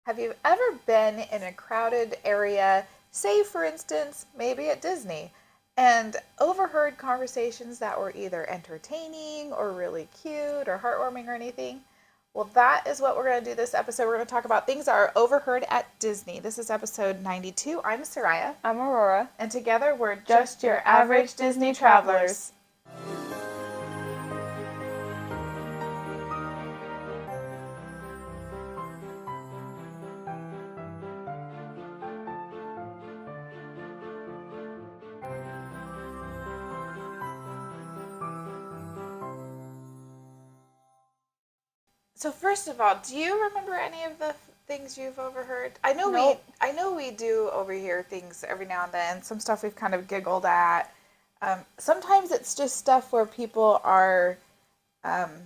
Have you ever been in a crowded area, say for instance, maybe at Disney, and overheard conversations that were either entertaining or really cute or heartwarming or anything? Well, that is what we're going to do this episode. We're going to talk about things that are overheard at Disney. This is episode 92. I'm Sariah. I'm Aurora. And together we're just your average Disney travelers. So first of all, do you remember any of the things you've overheard? I know we do overhear things every now and then. Some stuff we've kind of giggled at. Sometimes it's just stuff where people are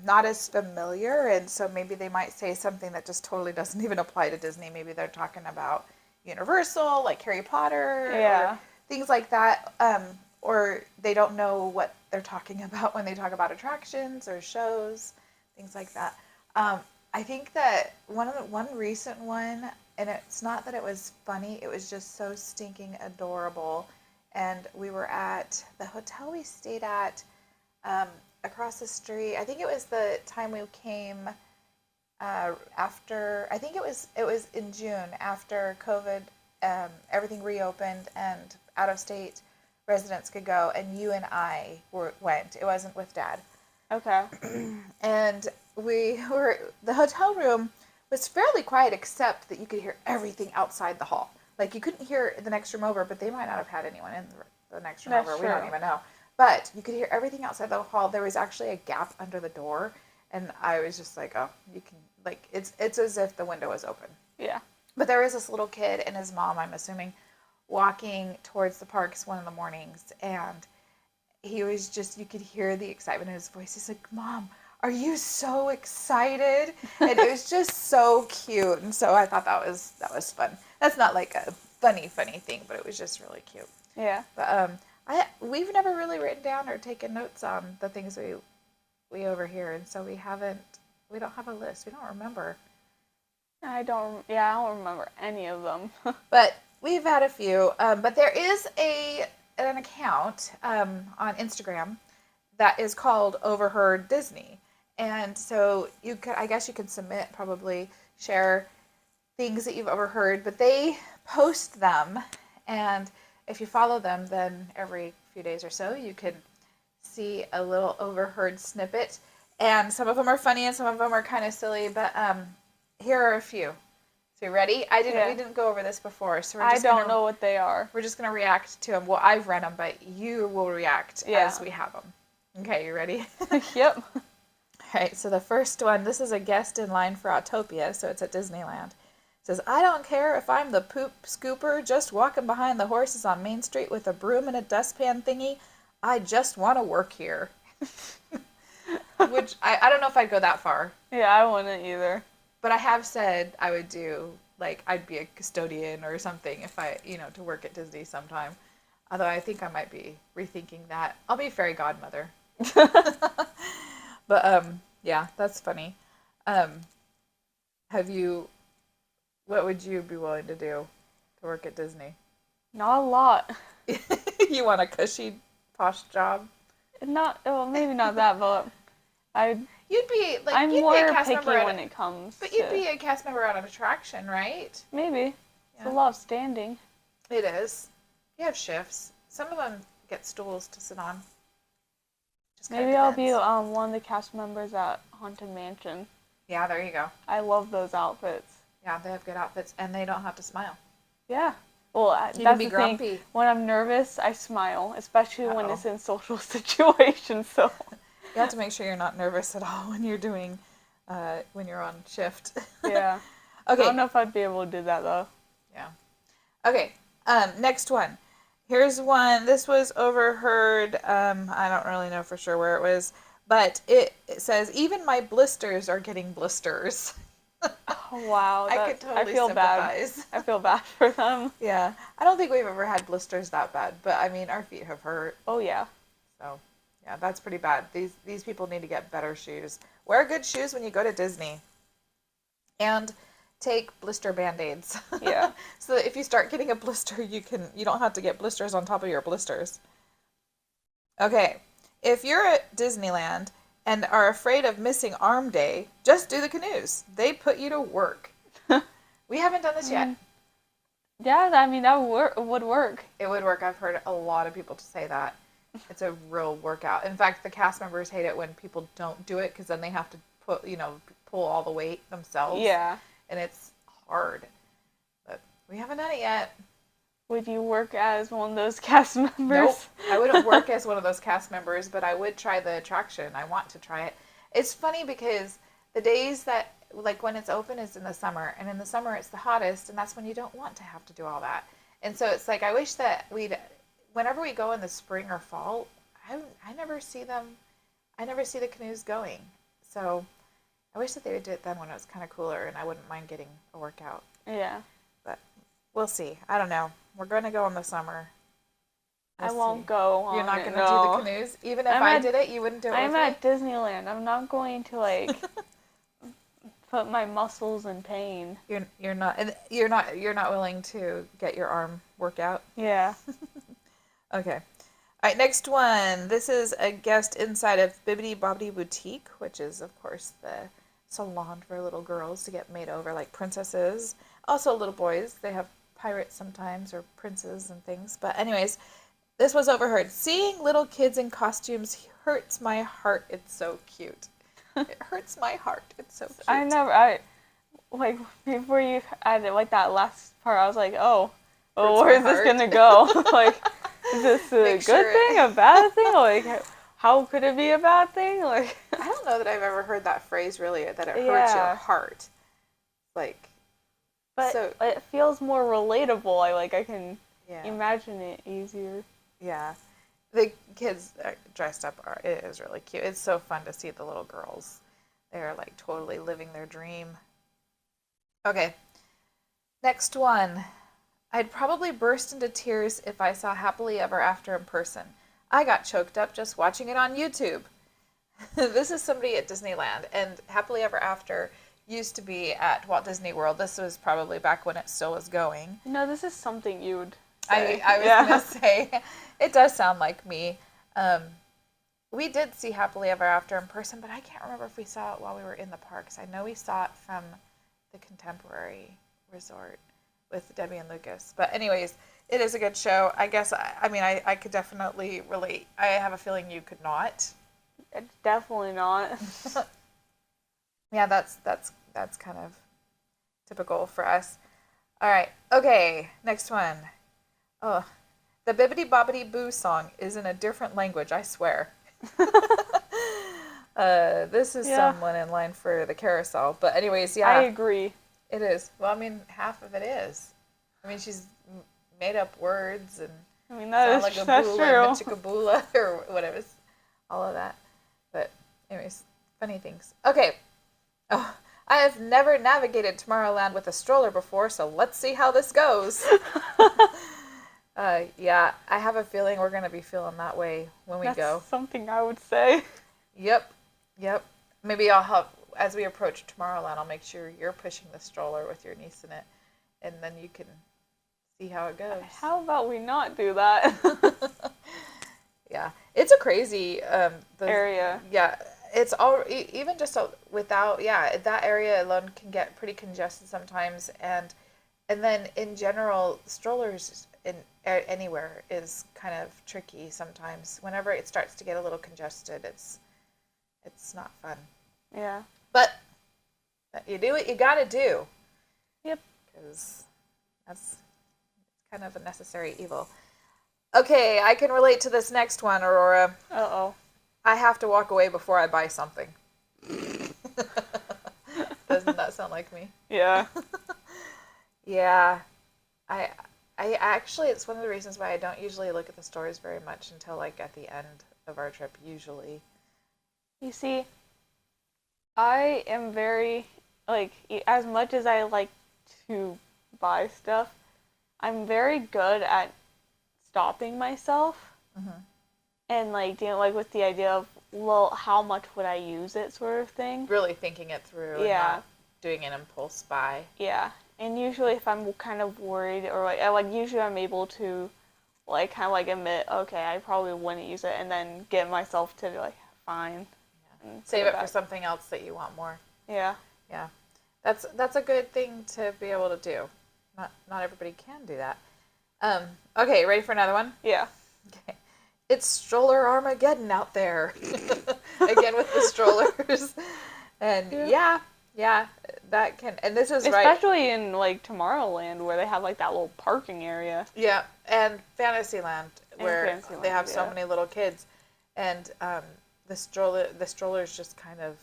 not as familiar, and so maybe they might say something that just totally doesn't even apply to Disney. Maybe they're talking about Universal, like Harry Potter, or things like that. Or they don't know what they're talking about when they talk about attractions or shows, things like that. I think that one recent one, and it's not that it was funny, it was just so stinking adorable. And we were at the hotel we stayed at across the street. I think it was the time we came after. I think it was in June after COVID. Everything reopened and out of state residents could go, and you and I went. It wasn't with Dad. Okay. And the hotel room was fairly quiet, except that you could hear everything outside the hall. Like, you couldn't hear the next room over, but they might not have had anyone in the next room over. We don't even know. But you could hear everything outside the hall. There was actually a gap under the door, and I was just like, oh, you can, like, it's as if the window was open. Yeah. But there was this little kid and his mom, I'm assuming, walking towards the parks one of the mornings, and he was just, you could hear the excitement in his voice. He's like, Mom, are you so excited? And it was just so cute. And so I thought that was fun. That's not like a funny thing, but it was just really cute. Yeah. But we've never really written down or taken notes on the things we overhear, and so we don't have a list. We don't remember. I don't remember any of them. But we've had a few. But there is an account on Instagram that is called Overheard Disney. And so I guess you could share things that you've overheard, but they post them, and if you follow them, then every few days or so you can see a little overheard snippet, and some of them are funny and some of them are kind of silly, but here are a few. So you ready? We didn't go over this before, so I don't know what they are. We're just going to react to them. Well, I've read them, but you will react as we have them. Okay, you ready? Yep. All right, so the first one, this is a guest in line for Autopia, so it's at Disneyland. It says, I don't care if I'm the poop scooper just walking behind the horses on Main Street with a broom and a dustpan thingy. I just want to work here. Which, I don't know if I'd go that far. Yeah, I wouldn't either. But I have said I would do, like, I'd be a custodian or something if I, to work at Disney sometime. Although I think I might be rethinking that. I'll be fairy godmother. But, yeah, that's funny. What would you be willing to do to work at Disney? Not a lot. You want a cushy, posh job? Maybe not that, but I'm more picky when it comes. But you'd be a cast member on an attraction, right? Maybe. It's a lot of standing. It is. You have shifts. Some of them get stools to sit on. Maybe I'll be one of the cast members at Haunted Mansion. Yeah, there you go. I love those outfits. Yeah, they have good outfits, and they don't have to smile. Yeah. Well, you that's can be the grumpy. thing. When I'm nervous, I smile, especially when it's in social situations. So you have to make sure you're not nervous at all when you're doing, when you're on shift. Yeah. Okay. I don't know if I'd be able to do that though. Yeah. Okay. Next one. Here's one. This was overheard. I don't really know for sure where it was, but it says, even my blisters are getting blisters. Oh, wow. I could totally sympathize. Bad. I feel bad for them. Yeah. I don't think we've ever had blisters that bad, but I mean, our feet have hurt. Oh, yeah. So, yeah, that's pretty bad. These people need to get better shoes. Wear good shoes when you go to Disney. And take blister Band-Aids. Yeah. So that if you start getting a blister, you don't have to get blisters on top of your blisters. Okay. If you're at Disneyland and are afraid of missing arm day, just do the canoes. They put you to work. We haven't done this yet. Yeah, I mean, that would work. It would work. I've heard a lot of people say that. It's a real workout. In fact, the cast members hate it when people don't do it because then they have to pull all the weight themselves. Yeah. And it's hard. But we haven't done it yet. Would you work as one of those cast members? Nope. I wouldn't work as one of those cast members, but I would try the attraction. I want to try it. It's funny because the days that, like when it's open is in the summer, and in the summer it's the hottest, and that's when you don't want to have to do all that. And so it's like, I wish that whenever we go in the spring or fall, I never see them, I never see the canoes going. So I wish that they would do it then when it was kind of cooler, and I wouldn't mind getting a workout. Yeah. But we'll see. I don't know. We're going to go in the summer. I won't go on. You're not going to no. do the canoes? Even if I did it, you wouldn't do it with me? I'm at Disneyland. I'm not going to, like, put my muscles in pain. You're not willing to get your arm workout? Yeah. Okay. All right, next one. This is a guest inside of Bibbidi Bobbidi Boutique, which is, of course, the salon for little girls to get made over like princesses. Also little boys. They have pirates sometimes, or princes and things. But anyways, this was Overheard. Seeing little kids in costumes hurts my heart. It's so cute. It hurts my heart. It's so cute. Like, before you added, like, that last part, I was like, where is this going to go? Like, is this a good thing, a bad thing? Like, how could it be a bad thing? Like, I don't know that I've ever heard that phrase, really, that it hurts your heart. Like, but it feels more relatable. I can imagine it easier. Yeah. The kids dressed up it is really cute. It's so fun to see the little girls. They're like totally living their dream. Okay. Next one. I'd probably burst into tears if I saw Happily Ever After in person. I got choked up just watching it on YouTube. This is somebody at Disneyland, and Happily Ever After used to be at Walt Disney World. This was probably back when it still was going. No, this is something you would say. I was going to say, it does sound like me. We did see Happily Ever After in person, but I can't remember if we saw it while we were in the parks. I know we saw it from the Contemporary Resort with Debbie and Lucas. But anyways, it is a good show. I guess, I could definitely relate. I have a feeling you could not. Definitely not. Yeah, that's kind of typical for us. All right. Okay, next one. Oh, the Bibbidi Bobbidi Boo song is in a different language, I swear. This is someone in line for the carousel. But anyways, yeah. I agree. It is. Well, half of it is. She's made up words and that's true. Michikabula or whatever. All of that. But anyways, funny things. Okay. Oh, I have never navigated Tomorrowland with a stroller before, so let's see how this goes. Yeah, I have a feeling we're going to be feeling that way when we go. That's something I would say. Yep. Maybe I'll help, as we approach Tomorrowland, I'll make sure you're pushing the stroller with your niece in it, and then you can see how it goes. How about we not do that? Yeah, it's a crazy area. Yeah, it's all, even just without, that area alone can get pretty congested sometimes, and then in general, strollers anywhere is kind of tricky sometimes. Whenever it starts to get a little congested, it's not fun. Yeah. But you do what you gotta do. Yep. Because that's kind of a necessary evil. Okay, I can relate to this next one, Aurora. Uh-oh. I have to walk away before I buy something. Doesn't that sound like me? Yeah. Yeah. I actually, it's one of the reasons why I don't usually look at the stores very much until like at the end of our trip, usually. You see, I am very, as much as I like to buy stuff, I'm very good at stopping myself. Mm-hmm. And dealing with the idea of, well, how much would I use it, sort of thing. Really thinking it through. Yeah. doing an impulse buy. Yeah, and usually if I'm kind of worried or like usually I'm able to like kind of like admit, okay, I probably wouldn't use it, and then get myself to be like, fine. Yeah. Save it for something else that you want more. Yeah. Yeah. That's a good thing to be able to do. Not everybody can do that. Okay, ready for another one? Yeah. Okay. It's stroller Armageddon out there. Again with the strollers. And yeah, that can, and this is especially in like Tomorrowland where they have like that little parking area. Yeah, and Fantasyland where they have so many little kids, and the strollers just kind of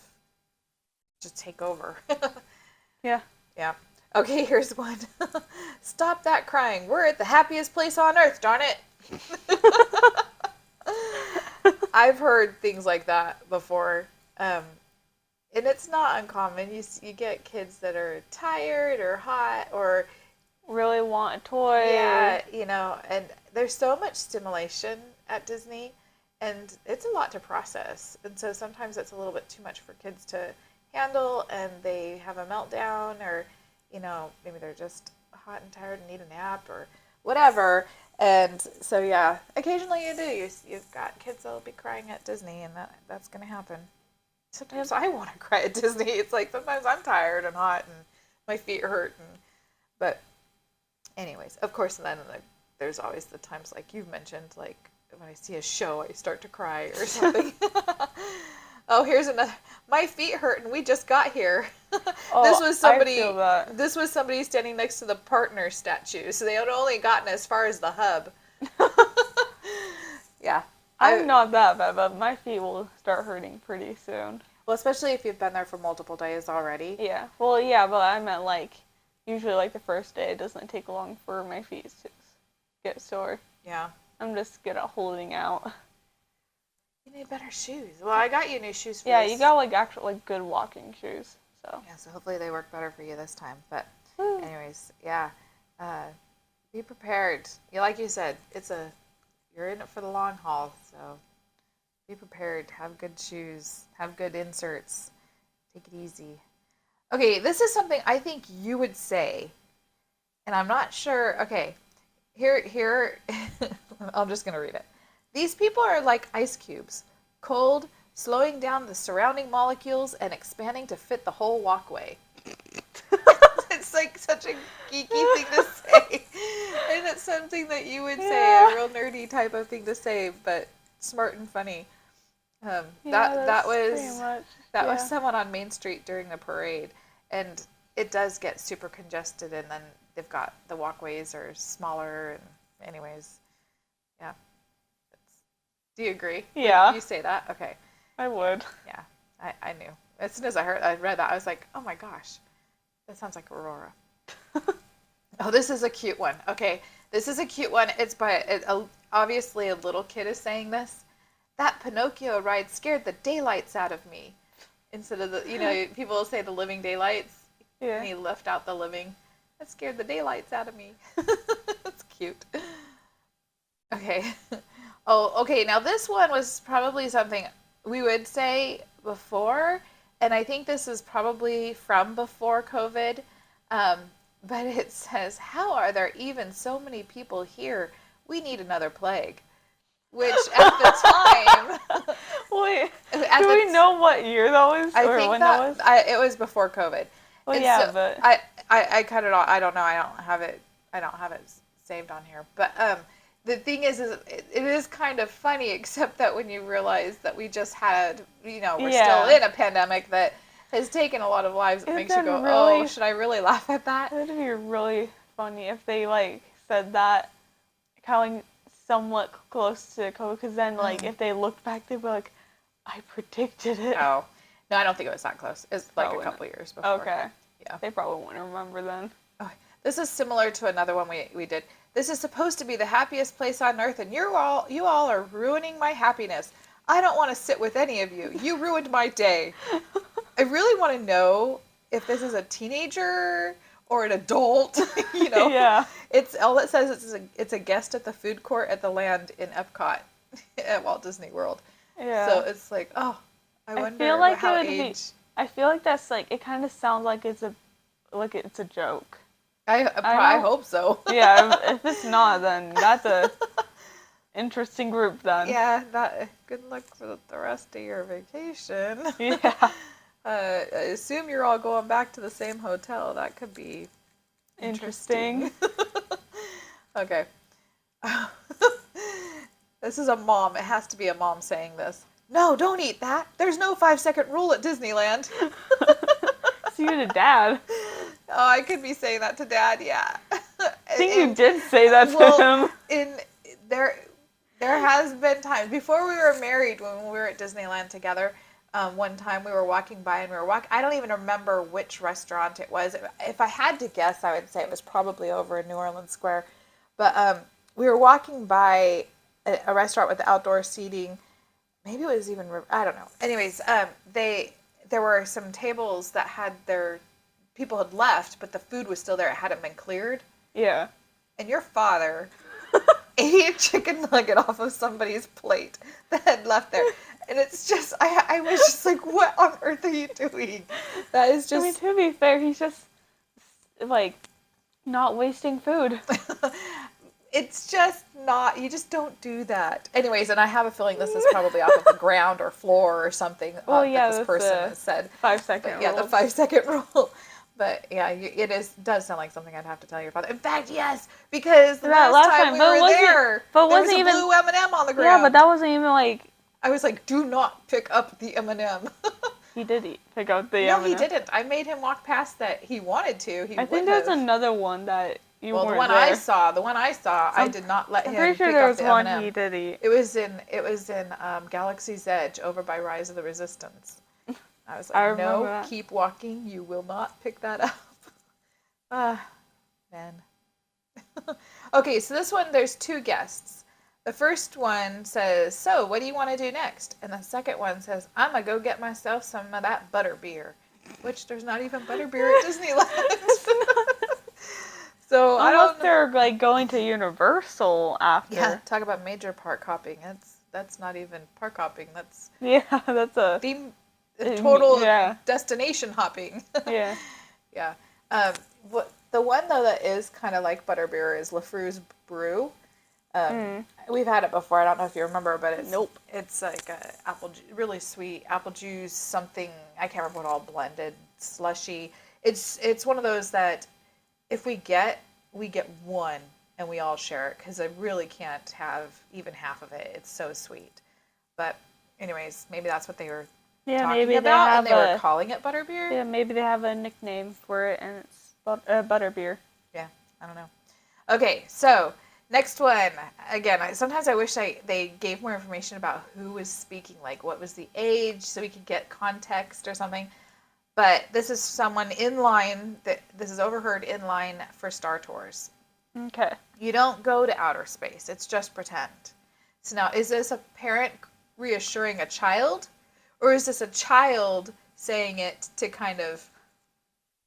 just take over. Yeah. Yeah. Okay, here's one. Stop that crying. We're at the happiest place on earth, darn it. I've heard things like that before. And it's not uncommon. You get kids that are tired or hot or really want a toy. Yeah, and there's so much stimulation at Disney, and it's a lot to process. And so sometimes it's a little bit too much for kids to handle, and they have a meltdown, or maybe they're just hot and tired and need a nap or whatever. And so yeah, occasionally you've got kids that'll be crying at Disney, and that's gonna happen. Sometimes I want to cry at Disney. It's like sometimes I'm tired and hot and my feet hurt, but anyways, of course, then there's always the times like you've mentioned, like when I see a show, I start to cry or something. Oh, here's another. My feet hurt, and we just got here. Oh, this was somebody. I feel that. This was somebody standing next to the partner statue, so they had only gotten as far as the hub. Yeah, I'm not that bad, but my feet will start hurting pretty soon. Well, especially if you've been there for multiple days already. Yeah. Well, yeah, but I meant like usually like the first day it doesn't take long for my feet to get sore. Yeah. I'm just good at holding out. You need better shoes. Well, I got you new shoes for Yeah, this. you got like actual like good walking shoes. So. Yeah, so hopefully they work better for you this time. But anyways, yeah. Be prepared. Like you said, you're in it for the long haul, so be prepared. Have good shoes. Have good inserts. Take it easy. Okay, this is something I think you would say, and I'm not sure. Okay, here, I'm just going to read it. These people are like ice cubes, cold, slowing down the surrounding molecules and expanding to fit the whole walkway. It's like such a geeky thing to say. And it's something that you would say, a real nerdy type of thing to say, but smart and funny. That was someone on Main Street during the parade, and it does get super congested, and then they've got the walkways are smaller, and anyways, yeah. Do you agree? Yeah. Would you say that? Okay. I would. Yeah, I knew. As soon as I read that, I was like, oh my gosh, that sounds like Aurora. Oh, this is a cute one. Okay, this is a cute one. It's by, obviously a little kid is saying this. That Pinocchio ride scared the daylights out of me. Instead of people will say the living daylights. Yeah. And he left out the living. That scared the daylights out of me. That's cute. Okay. Oh, okay. Now this one was probably something we would say before, and I think this is probably from before COVID. But it says, "How are there even so many people here? We need another plague." Which at the time, wait, do we know what year that was? I think when that was? It was before COVID. Well, and yeah, so but I cut it off. I don't know. I don't have it saved on here. But the thing is it is kind of funny, except that when you realize that we just had, we're still in a pandemic that has taken a lot of lives, it makes you go, oh, should I really laugh at that? It would be really funny if they said that kind of somewhat close to COVID, because then if they looked back, they'd be like, I predicted it. Oh, no, I don't think it was that close. It's like a couple years before. Okay. Yeah. They probably wouldn't remember then. Oh, this is similar to another one we did. This is supposed to be the happiest place on earth, and you all are ruining my happiness. I don't want to sit with any of you. You ruined my day. I really want to know if this is a teenager or an adult, Yeah. It's all it says. It's a guest at the food court at the land in Epcot at Walt Disney World. Yeah. So it's like, oh, I wonder how age. I feel like that's like, it kind of sounds like it's a joke. I hope so. Yeah, if it's not, then that's a interesting group then. Yeah, good luck for the rest of your vacation. Yeah. I assume you're all going back to the same hotel. That could be interesting. Okay. This is a mom. It has to be a mom saying this. No, don't eat that. There's no 5-second rule at Disneyland. So you're the dad. Oh, I could be saying that to Dad, yeah. I think you did say that to him. There has been times, before we were married, when we were at Disneyland together, one time we were walking by and I don't even remember which restaurant it was. If I had to guess, I would say it was probably over in New Orleans Square. But we were walking by a restaurant with the outdoor seating. Maybe it was even, I don't know. Anyways, there were some tables that had people had left, but the food was still there. It hadn't been cleared. Yeah. And your father ate a chicken nugget off of somebody's plate that had left there. And it's just, I was just like, what on earth are you doing? That is just... I mean, to be fair, he's just, like, not wasting food. It's just not, you just don't do that. Anyways, and I have a feeling this is probably off of the ground or floor or something that this person has said. 5-second rule. Yeah, the 5-second rule. But yeah, it does sound like something I'd have to tell your father. In fact, yes, because the last time we were there, there was a blue M&M on the ground. Yeah, but that wasn't even like... I was like, do not pick up the M&M. He did pick up the M&M. M&M. No, he didn't. I made him walk past that. He wanted to. I think there's another one that you weren't there. The one I saw, I did not let him pick up the M&M. I'm pretty sure there was one he did eat. It was in Galaxy's Edge over by Rise of the Resistance. I was like, no, keep walking. You will not pick that up. Man. Okay, so this one, there's 2 guests. The first one says, so what do you want to do next? And the second one says, I'm going to go get myself some of that butterbeer. Which there's not even butterbeer at Disneyland. So I don't know. They're like going to Universal after. Yeah, talk about major park hopping. That's not even park hopping. That's a total destination hopping. Yeah. Yeah. The one though that is kind of like butterbeer is LaFru's Brew. We've had it before. I don't know if you remember, but it's like a really sweet apple juice, something I can't remember what all blended slushy. It's one of those that if we get one and we all share it because I really can't have even half of it. It's so sweet. But anyways, maybe that's what they were talking about, and they were calling it butterbeer. Yeah, maybe they have a nickname for it, and it's butterbeer. Yeah, I don't know. Okay, so. Next one. Again, sometimes I wish they gave more information about who was speaking, like what was the age, so we could get context or something. But this is someone in line, this is Overheard in line for Star Tours. Okay. You don't go to outer space. It's just pretend. So now, is this a parent reassuring a child? Or is this a child saying it to kind of,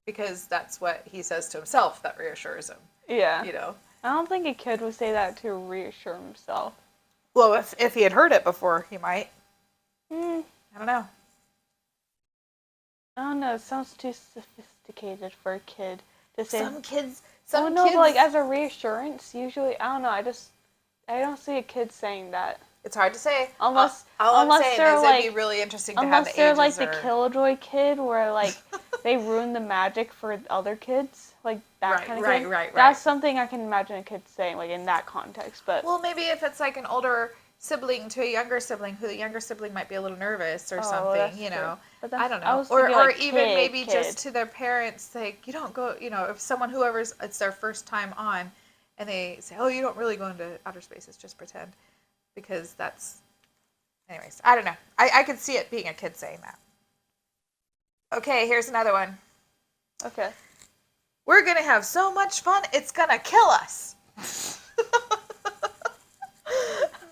because that's what he says to himself that reassures him. Yeah. You know? I don't think a kid would say that to reassure himself. Well, if he had heard it before, he might. I don't know. I don't know. It sounds too sophisticated for a kid to say. Some kids. But like as a reassurance, usually I don't know. I don't see a kid saying that. It's hard to say. Unless I'm saying they're is like, it'd be really interesting to have the unless they're like ages the Killjoy kid, where like they ruin the magic for other kids, like that kind of thing. Right. That's something I can imagine a kid saying, like in that context. But well, maybe if it's like an older sibling to a younger sibling, who the younger sibling might be a little nervous or something, you know. But I don't know. Or even maybe just to their parents, like, you don't go, you know, if whoever's, it's their first time on, and they say, oh, you don't really go into outer space, it's just pretend. Because that's, anyways, I don't know. I could see it being a kid saying that. Okay, here's another one. Okay. We're going to have so much fun, it's going to kill us.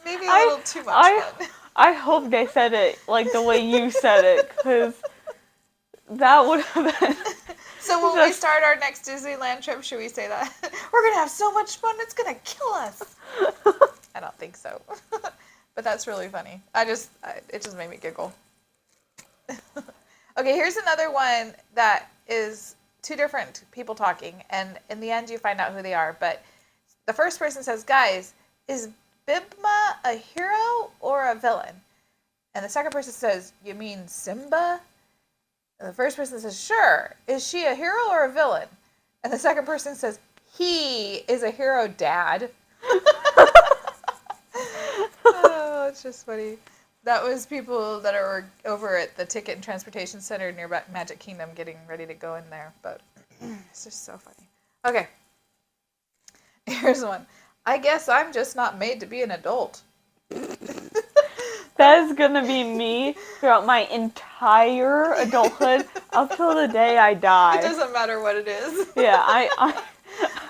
Maybe a little too much fun. I hope they said it like the way you said it, because that would have been... So when we start our next Disneyland trip, should we say that? We're going to have so much fun, it's going to kill us. I don't think so. But that's really funny. It just made me giggle. Okay, here's another one that is two different people talking, and in the end you find out who they are. But the first person says, guys, is Bibma a hero or a villain? And the second person says, you mean Simba? And the first person says, sure. Is she a hero or a villain? And the second person says, he is a hero, Dad. Oh, it's just funny. That was people that are over at the Ticket and Transportation Center near Magic Kingdom getting ready to go in there. But it's just so funny. Okay. Here's one. I guess I'm just not made to be an adult. That is going to be me throughout my entire adulthood up till the day I die. It doesn't matter what it is. Yeah, I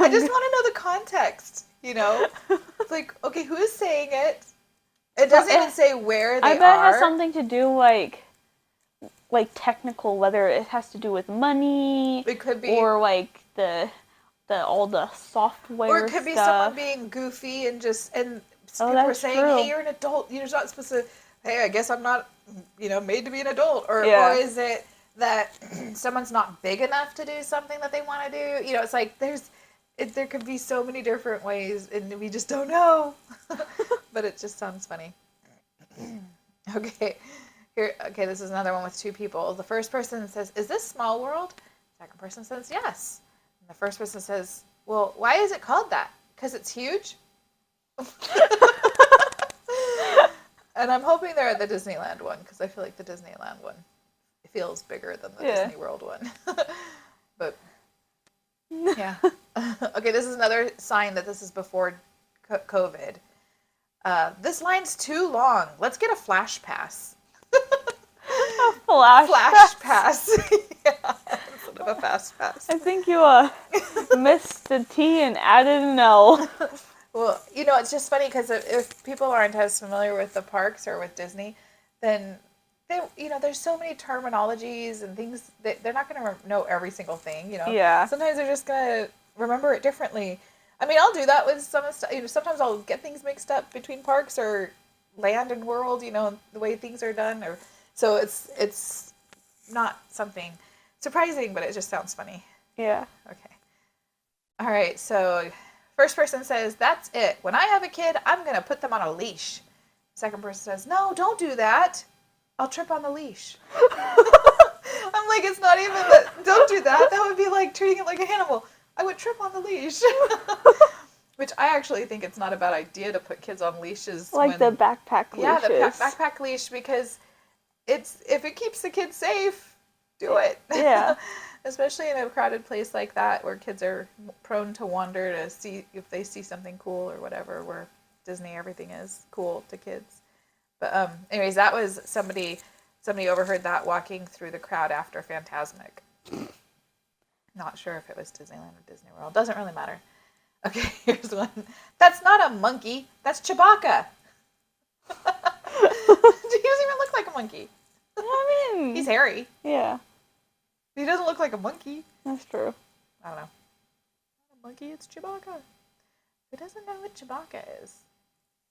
just want to know the context, you know? It's like, okay, who is saying it? It doesn't even say where they are. I bet it has something to do, like technical, whether it has to do with money. It could be. Or, like, all the software Or it could be someone being goofy and people are saying, true. Hey, you're an adult. You're not supposed to, hey, I guess I'm not, made to be an adult. Or is it that someone's not big enough to do something that they want to do? It's like there could be so many different ways and we just don't know. But it just sounds funny. Okay. Okay, this is another one with two people. The first person says, is this Small World? The second person says, yes. And the first person says, well, why is it called that? Because it's huge? And I'm hoping they're at the Disneyland one, because I feel like the Disneyland one feels bigger than the Disney World one. But, yeah. Okay, this is another sign that this is before COVID. This line's too long. Let's get a flash pass. A flash pass. Yeah, instead of a fast pass. I think you missed the T and added an L. Well, it's just funny because if people aren't as familiar with the parks or with Disney, then there's so many terminologies and things that they're not going to know every single thing. Yeah. Sometimes they're just going to remember it differently. I mean, I'll do that with some stuff. Sometimes I'll get things mixed up between parks or land and world. The way things are done, so it's not something surprising, but it just sounds funny. Yeah. Okay. All right. So, first person says, "That's it. When I have a kid, I'm gonna put them on a leash." Second person says, "No, don't do that. I'll trip on the leash." I'm like, it's not even that. Don't do that. That would be like treating it like an animal. I would trip on the leash. Which I actually think it's not a bad idea to put kids on leashes. Like the backpack leashes. Yeah, the backpack leash, because if it keeps the kids safe, do it. Yeah. Especially in a crowded place like that where kids are prone to wander to see if they see something cool or whatever, where Disney, everything is cool to kids. But anyways, that was somebody overheard that walking through the crowd after Fantasmic. Not sure if it was Disneyland or Disney World. Doesn't really matter. Okay, here's one. That's not a monkey. That's Chewbacca. He doesn't even look like a monkey. I mean, he's hairy. Yeah. He doesn't look like a monkey. That's true. I don't know. Not a monkey, it's Chewbacca. Who doesn't know what Chewbacca is?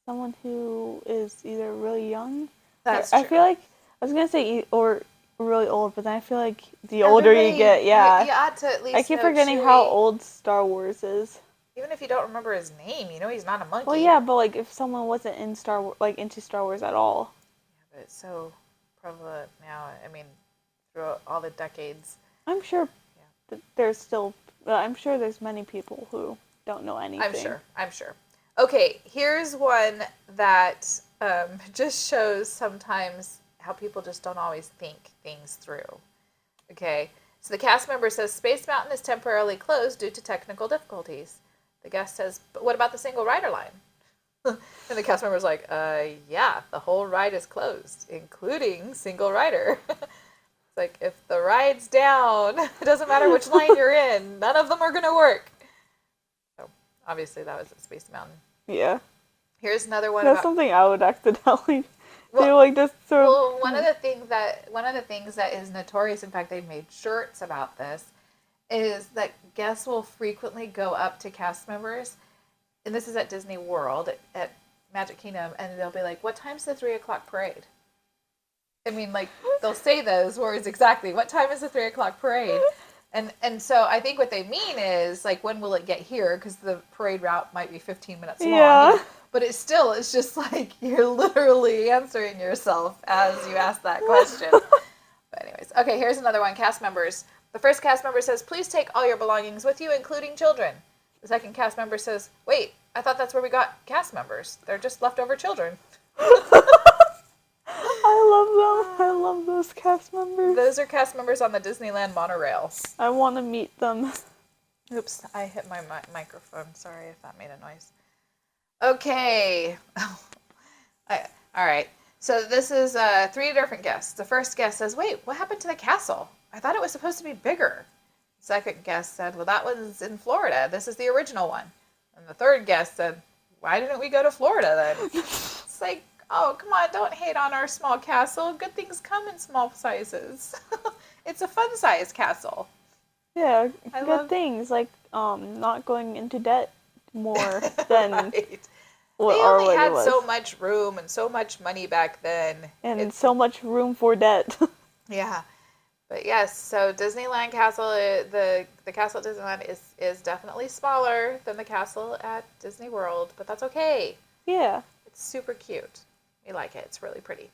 Someone who is either really young. That's I true. feel like I was gonna say or really old, but then I feel like the older you get, you ought to at least I keep know forgetting Chewie. how old Star Wars is. Even if you don't remember his name, he's not a monkey. Well, yeah, but like if someone wasn't in into Star Wars at all. Yeah, but it's so prevalent now. I mean, throughout all the decades. I'm sure there's still. I'm sure there's many people who don't know anything. I'm sure. Okay, here's one that just shows sometimes how people just don't always think things through. Okay, so the cast member says Space Mountain is temporarily closed due to technical difficulties. The guest says, but what about the single rider line? And the cast member's like, yeah, the whole ride is closed, including single rider. It's like, if the ride's down, it doesn't matter which line you're in, none of them are going to work. So, obviously, that was at Space Mountain. Yeah. Here's another one. That's something I would accidentally do, like just sort of. Well, one of the things that is notorious, in fact, they made shirts about this, is that guests will frequently go up to cast members, and this is at Disney World, at Magic Kingdom, and they'll be like, what time's the 3:00 parade? I mean, like, they'll say those words exactly. What time is the 3 o'clock parade? And so I think what they mean is, like, when will it get here? Because the parade route might be 15 minutes long. Yeah. But it's just like you're literally answering yourself as you ask that question. But anyways, okay, here's another one. Cast members. The first cast member says, please take all your belongings with you, including children. The second cast member says, wait, I thought that's where we got cast members. They're just leftover children. I love them. I love those cast members. Those are cast members on the Disneyland monorail. I want to meet them. Oops, I hit my microphone. Sorry if that made a noise. Okay. All right. So this is 3 different guests. The first guest says, wait, what happened to the castle? I thought it was supposed to be bigger. Second guest said, well, that one's in Florida. This is the original one. And the third guest said, why didn't we go to Florida then? It's like, oh, come on, don't hate on our small castle. Good things come in small sizes. It's a fun-sized castle. Yeah, good things, like not going into debt more than right. what they our only had was. so much room and so much money back then. And so much room for debt. Yeah. But yes, so Disneyland Castle, the castle at Disneyland is definitely smaller than the castle at Disney World, but that's okay. Yeah. It's super cute. We like it. It's really pretty.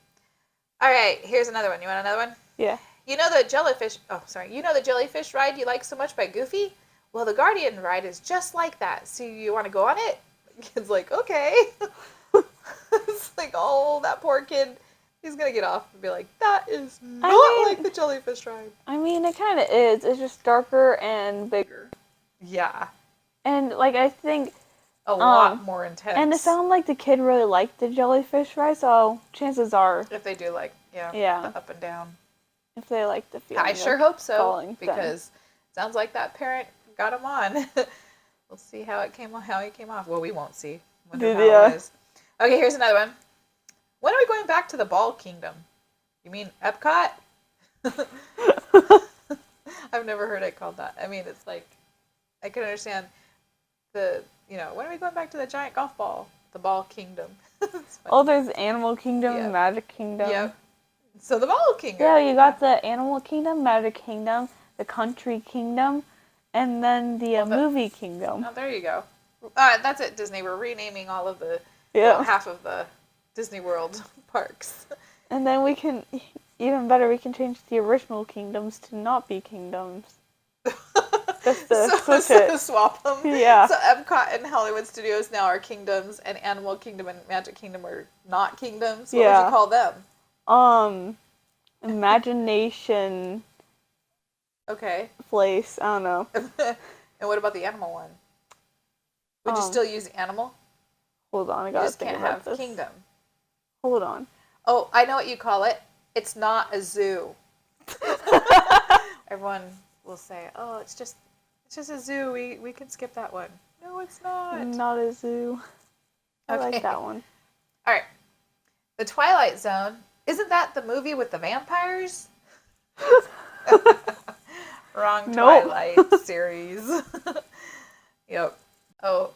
All right, here's another one. You want another one? Yeah. You know the jellyfish ride you like so much by Goofy? Well, the Guardian ride is just like that. So you want to go on it? The kid's like, okay. It's like, oh, that poor kid. He's going to get off and be like, that is not like the jellyfish ride. I mean, it kind of is. It's just darker and bigger. Yeah. And, like, I think... A lot more intense. And it sounded like the kid really liked the jellyfish ride, so chances are... If they do like, the up and down. If they like the feeling. I sure hope so, falling, because it sounds like that parent got him on. We'll see how he came off. Well, we won't see. Wonder how it is. Okay, here's another one. When are we going back to the Ball Kingdom? You mean Epcot? I've never heard it called that. I mean, it's like, I can understand when are we going back to the giant golf ball? The Ball Kingdom. Oh, there's Animal Kingdom, Magic Kingdom. Yep. So the Ball Kingdom. Yeah, you got the Animal Kingdom, Magic Kingdom, the Country Kingdom, and then the Movie Kingdom. Oh, there you go. That's it, Disney. We're renaming all of the half of the Disney World parks. And then we can, even better, we can change the original kingdoms to not be kingdoms. Just to swap them. Yeah. So Epcot and Hollywood Studios now are kingdoms, and Animal Kingdom and Magic Kingdom are not kingdoms. What would you call them? Imagination. Okay. Place. I don't know. And what about the animal one? Would you still use animal? Hold on, I gotta think about You just can't have this. kingdom. Hold on. Oh, I know what you call it. It's not a zoo. Everyone will say, "Oh, it's just a zoo. We can skip that one." No, it's not. Not a zoo. I like that one. All right. The Twilight Zone. Isn't that the movie with the vampires? Wrong Twilight series. Yep. Oh,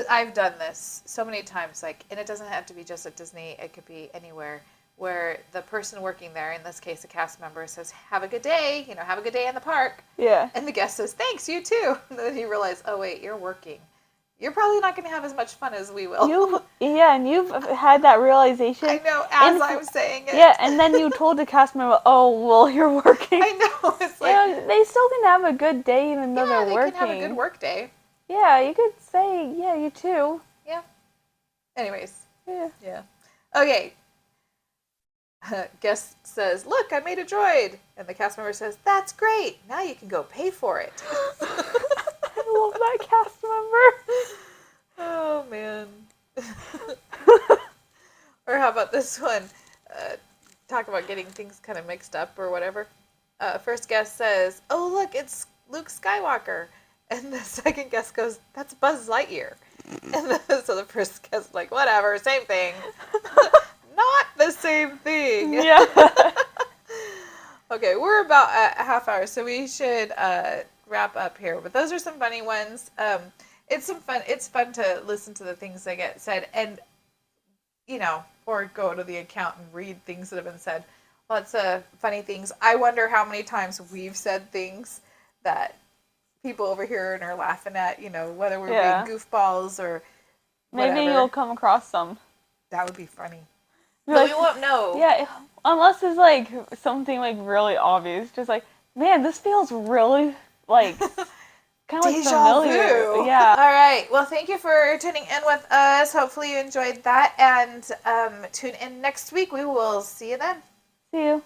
I've done this so many times. And it doesn't have to be just at Disney. It could be anywhere where the person working there, in this case a cast member, says, "Have a good day. Have a good day in the park." Yeah. And the guest says, "Thanks, you too." And then you realize, oh wait, you're working. You're probably not going to have as much fun as we will. And you've had that realization. I know, as I'm saying it. Yeah, and then you told the cast member, "Oh, well, you're working." I know. It's like, they still can have a good day even though they're working. they can have a good work day. Yeah, you could say, "Yeah, you too." Yeah. Anyways. Yeah. Yeah. Okay. Guest says, "Look, I made a droid." And the cast member says, "That's great. Now you can go pay for it." I love that cast member. Oh, man. Or how about this one? Talk about getting things kind of mixed up or whatever. First guest says, "Oh, look, it's Luke Skywalker." And the second guest goes, "That's Buzz Lightyear." And so the first guest is like, "Whatever, same thing." Not the same thing. Yeah. Okay, we're about a half hour, so we should wrap up here. But those are some funny ones. It's fun to listen to the things that get said. And or go to the account and read things that have been said. Lots of funny things. I wonder how many times we've said things that people over here and are laughing at, whether we're being goofballs or whatever. Maybe you'll come across some. That would be funny. But we won't know. Yeah, unless it's like something like really obvious. Just like, man, this feels really like kind of like familiar. Vu. Yeah. All right. Well, thank you for tuning in with us. Hopefully you enjoyed that. And tune in next week. We will see you then. See you.